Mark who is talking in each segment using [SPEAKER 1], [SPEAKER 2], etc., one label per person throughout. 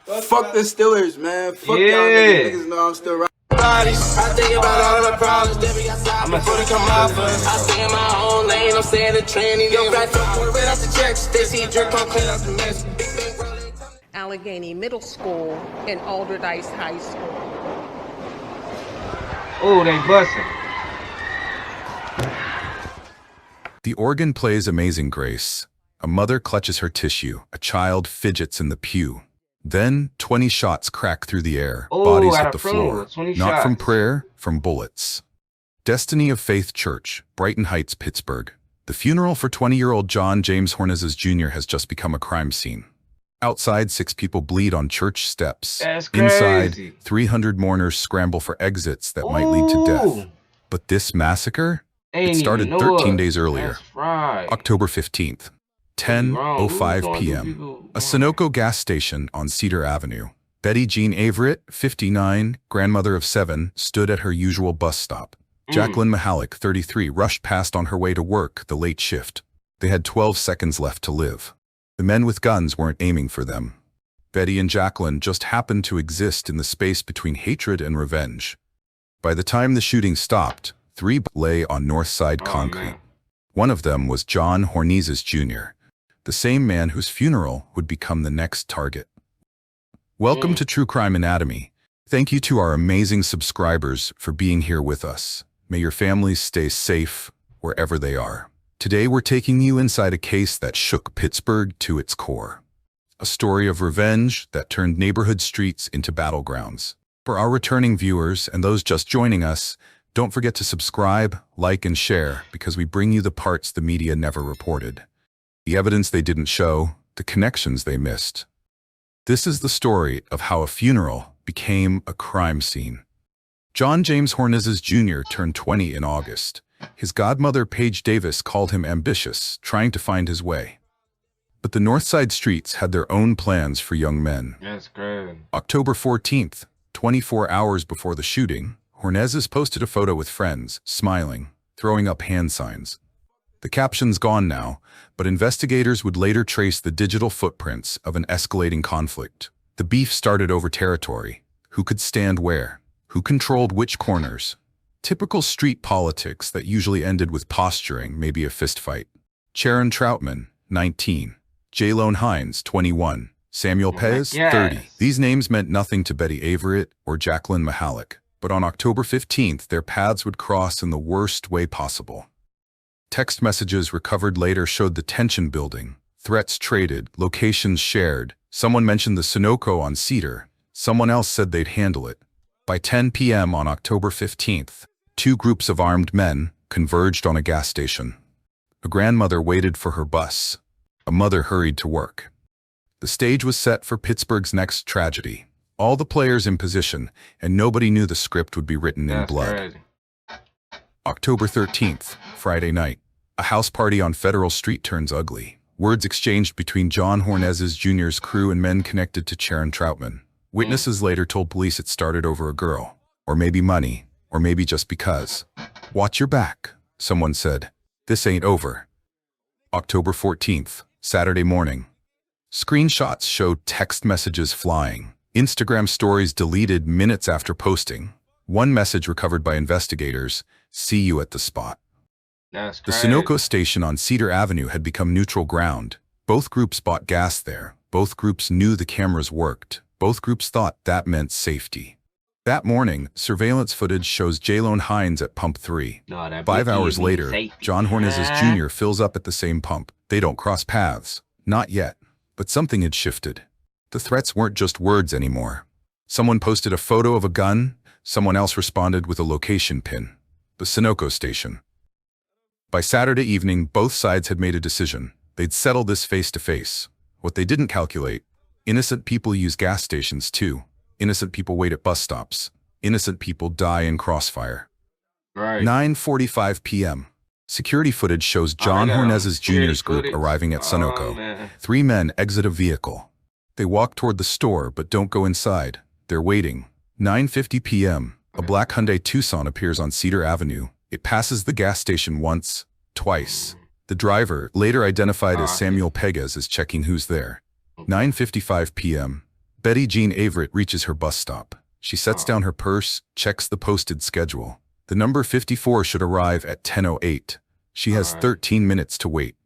[SPEAKER 1] Fuck the Steelers, man. Fuck y'all niggas. Niggas know I'm still right.
[SPEAKER 2] I think about all of my problems, baby, I'm before they come off us. I stay in my own lane, I'm staying the tranny. Yo, back up, pour it out the checks. They see drip, I'm clean up the mess.
[SPEAKER 3] Allegheny Middle School and Alderdice High School.
[SPEAKER 4] Oh, they busting.
[SPEAKER 5] The organ plays Amazing Grace. A mother clutches her tissue. A child fidgets in the pew. Then 20 shots crack through the air. Bodies hit the floor. Not from prayer, from bullets. Destiny of Faith Church, Brighton Heights, Pittsburgh. The funeral for 20-year-old John James Hornezes Jr. has just become a crime scene. Outside, 6 people bleed on church steps.
[SPEAKER 4] That's crazy.
[SPEAKER 5] Inside, 300 mourners scramble for exits that might lead to death. But this massacre? It started 13 days earlier.
[SPEAKER 4] That's right.
[SPEAKER 5] October 15th. 10:05 p.m. A Sunoco gas station on Cedar Avenue. Betty Jean Averett, 59, grandmother of 7, stood at her usual bus stop. Jacqueline Mahalik, 33, rushed past on her way to work, the late shift. They had 12 seconds left to live. The men with guns weren't aiming for them. Betty and Jacqueline just happened to exist in the space between hatred and revenge. By the time the shooting stopped, 3 lay on North Side concrete. One of them was John Hornezes Jr., the same man whose funeral would become the next target. Welcome to True Crime Anatomy. Thank you to our amazing subscribers for being here with us. May your families stay safe wherever they are. Today we're taking you inside a case that shook Pittsburgh to its core. A story of revenge that turned neighborhood streets into battlegrounds. For our returning viewers and those just joining us, don't forget to subscribe, like, and share because we bring you the parts the media never reported. The evidence they didn't show, the connections they missed. This is the story of how a funeral became a crime scene. John James Hornezes Jr. turned 20 in August. His godmother, Paige Davis, called him ambitious, trying to find his way. But the North Side streets had their own plans for young men.
[SPEAKER 4] That's great.
[SPEAKER 5] October 14th, 24 hours before the shooting, Hornezes posted a photo with friends, smiling, throwing up hand signs. The caption's gone now, but investigators would later trace the digital footprints of an escalating conflict. The beef started over territory. Who could stand where? Who controlled which corners? Typical street politics that usually ended with posturing, maybe a fistfight. Sharon Troutman, 19. Jaylone Hines, 21. Samuel Pez, 30. These names meant nothing to Betty Averett or Jacqueline Mahalik, but on October 15th, their paths would cross in the worst way possible. Text messages recovered later showed the tension building, threats traded, locations shared. Someone mentioned the Sunoco on Cedar. Someone else said they'd handle it. By 10 p.m. on October 15th, 2 groups of armed men converged on a gas station. A grandmother waited for her bus. A mother hurried to work. The stage was set for Pittsburgh's next tragedy. All the players in position, and nobody knew the script would be written in blood.
[SPEAKER 4] Crazy.
[SPEAKER 5] October 13th, Friday night. A house party on Federal Street turns ugly. Words exchanged between John Hornezes Jr.'s crew and men connected to Sharon Troutman. Witnesses later told police it started over a girl. Or maybe money. Or maybe just because. Watch your back, someone said. This ain't over. October 14th, Saturday morning. Screenshots showed text messages flying. Instagram stories deleted minutes after posting. One message recovered by investigators, "See you at the spot."
[SPEAKER 4] That's
[SPEAKER 5] The
[SPEAKER 4] crazy.
[SPEAKER 5] Sunoco station on Cedar Avenue had become neutral ground. Both groups bought gas there. Both groups knew the cameras worked. Both groups thought that meant safety. That morning, surveillance footage shows Jaylone Hines at Pump 3.
[SPEAKER 4] No, that
[SPEAKER 5] 5
[SPEAKER 4] bitch
[SPEAKER 5] hours
[SPEAKER 4] need
[SPEAKER 5] later,
[SPEAKER 4] safety.
[SPEAKER 5] John Hornezes Jr. fills up at the same pump. They don't cross paths. Not yet. But something had shifted. The threats weren't just words anymore. Someone posted a photo of a gun. Someone else responded with a location pin. The Sunoco station. By Saturday evening, both sides had made a decision. They'd settle this face-to-face. What they didn't calculate, innocent people use gas stations too. Innocent people wait at bus stops. Innocent people die in crossfire.
[SPEAKER 4] Right.
[SPEAKER 5] 9:45 p.m. Security footage shows John Hornezes Jr.'s group arriving at Sunoco.
[SPEAKER 4] Man.
[SPEAKER 5] 3 men exit a vehicle. They walk toward the store but don't go inside. They're waiting. 9:50 p.m. A black Hyundai Tucson appears on Cedar Avenue. It passes the gas station once, twice. The driver, later identified as Samuel Pegas, is checking who's there. 9:55 p.m. Betty Jean Averitt reaches her bus stop. She sets down her purse, checks the posted schedule. The number 54 should arrive at 10:08. She has 13 minutes to wait.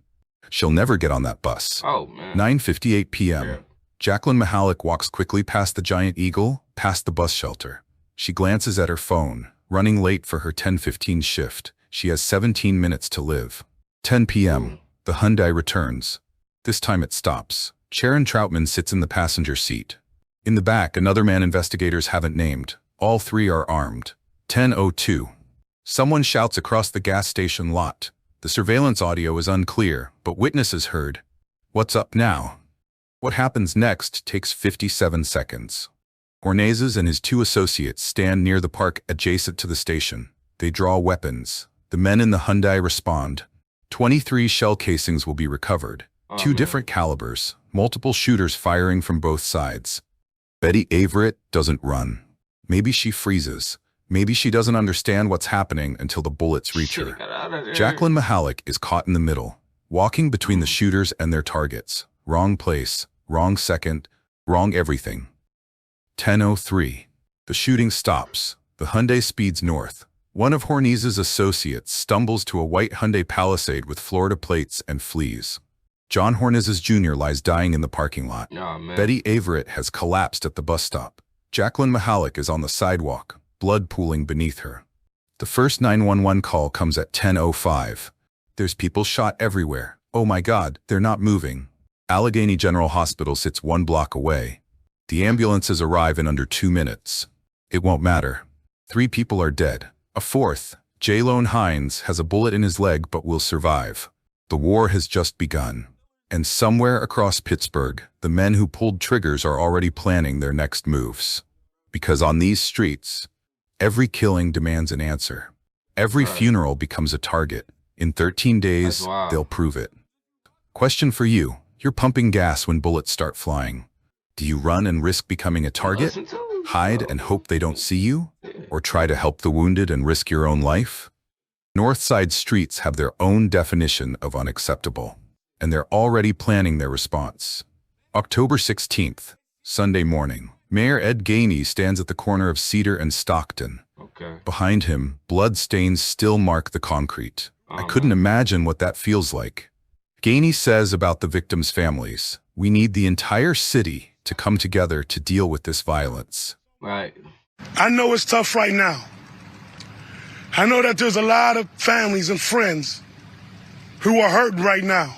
[SPEAKER 5] She'll never get on that bus.
[SPEAKER 4] Oh, man.
[SPEAKER 5] 9:58 p.m.
[SPEAKER 4] Yeah.
[SPEAKER 5] Jacqueline Mihalik walks quickly past the Giant Eagle, past the bus shelter. She glances at her phone, running late for her 10:15 shift. She has 17 minutes to live. 10 p.m. The Hyundai returns. This time it stops. Sharon Troutman sits in the passenger seat. In the back, another man investigators haven't named. All three are armed. 10:02. Someone shouts across the gas station lot. The surveillance audio is unclear, but witnesses heard. What's up now? What happens next takes 57 seconds. Hornezes and his two associates stand near the park adjacent to the station. They draw weapons. The men in the Hyundai respond. 23 shell casings will be recovered. Two different calibers, multiple shooters firing from both sides. Betty Averitt doesn't run. Maybe she freezes. Maybe she doesn't understand what's happening until the bullets reach her. Jacqueline Mihalik is caught in the middle, walking between the shooters and their targets. Wrong place, wrong second, wrong everything. 10:03. The shooting stops. The Hyundai speeds north. One of Hornezes' associates stumbles to a white Hyundai Palisade with Florida plates and flees. John Hornezes Jr. lies dying in the parking lot.
[SPEAKER 4] Oh, man.
[SPEAKER 5] Betty Averitt has collapsed at the bus stop. Jacqueline Mihalik is on the sidewalk, blood pooling beneath her. The first 911 call comes at 10:05. There's people shot everywhere. Oh my God, they're not moving. Allegheny General Hospital sits 1 block away. The ambulances arrive in under 2 minutes. It won't matter. 3 people are dead. A fourth, Jaylone Hines, has a bullet in his leg but will survive. The war has just begun. And somewhere across Pittsburgh, the men who pulled triggers are already planning their next moves. Because on these streets, every killing demands an answer. Every funeral becomes a target. In 13 days, they'll prove it. Question for you. You're pumping gas when bullets start flying. Do you run and risk becoming a target? Hide and hope they don't see you? Or try to help the wounded and risk your own life? North Side streets have their own definition of unacceptable, and they're already planning their response. October 16th, Sunday morning. Mayor Ed Gainey stands at the corner of Cedar and Stockton. Behind him, blood stains still mark the concrete. I couldn't imagine what that feels like. Gainey says about the victims' families, "We need the entire city to come together to deal with this violence."
[SPEAKER 4] Right.
[SPEAKER 6] I know it's tough right now. I know that there's a lot of families and friends who are hurting right now.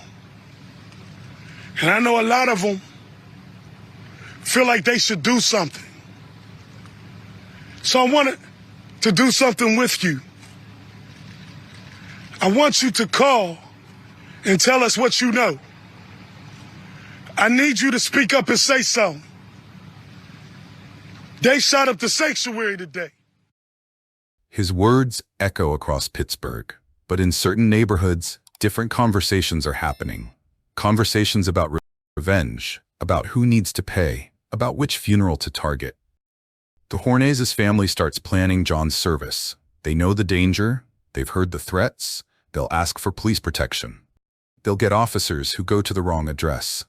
[SPEAKER 6] And I know a lot of them feel like they should do something. So I wanted to do something with you. I want you to call and tell us what you know. I need you to speak up and say something. They shot up the sanctuary today.
[SPEAKER 5] His words echo across Pittsburgh, but in certain neighborhoods, different conversations are happening. Conversations about revenge, about who needs to pay, about which funeral to target. The Hornezes family starts planning John's service. They know the danger, they've heard the threats, they'll ask for police protection. They'll get officers who go to the wrong address.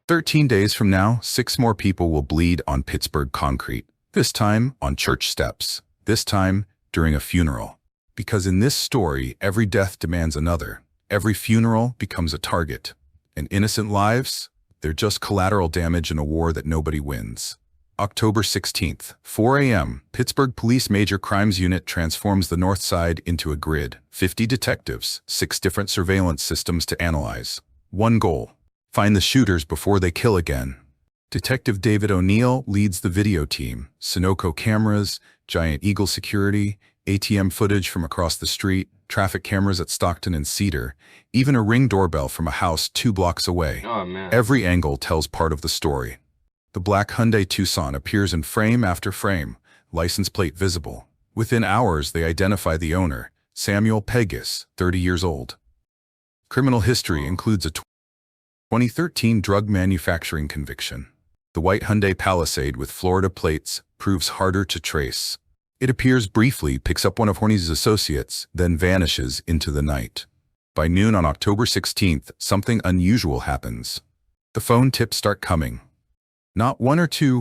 [SPEAKER 5] 13 days from now, 6 more people will bleed on Pittsburgh concrete. This time on church steps. This time during a funeral. Because in this story, every death demands another. Every funeral becomes a target. And innocent lives? They're just collateral damage in a war that nobody wins. October 16th, 4 a.m., Pittsburgh Police Major Crimes Unit transforms the North Side into a grid. 50 detectives, 6 different surveillance systems to analyze. One goal: find the shooters before they kill again. Detective David O'Neill leads the video team. Sunoco cameras, Giant Eagle security, ATM footage from across the street, traffic cameras at Stockton and Cedar, even a Ring doorbell from a house 2 blocks away.
[SPEAKER 4] Oh, man.
[SPEAKER 5] Every angle tells part of the story. The black Hyundai Tucson appears in frame after frame, license plate visible. Within hours, they identify the owner, Samuel Pegas, 30 years old. Criminal history includes a 2013 drug manufacturing conviction. The white Hyundai Palisade with Florida plates proves harder to trace. It appears briefly, picks up one of Horney's associates, then vanishes into the night. By noon on October 16th, something unusual happens. The phone tips start coming. Not 1 or 2,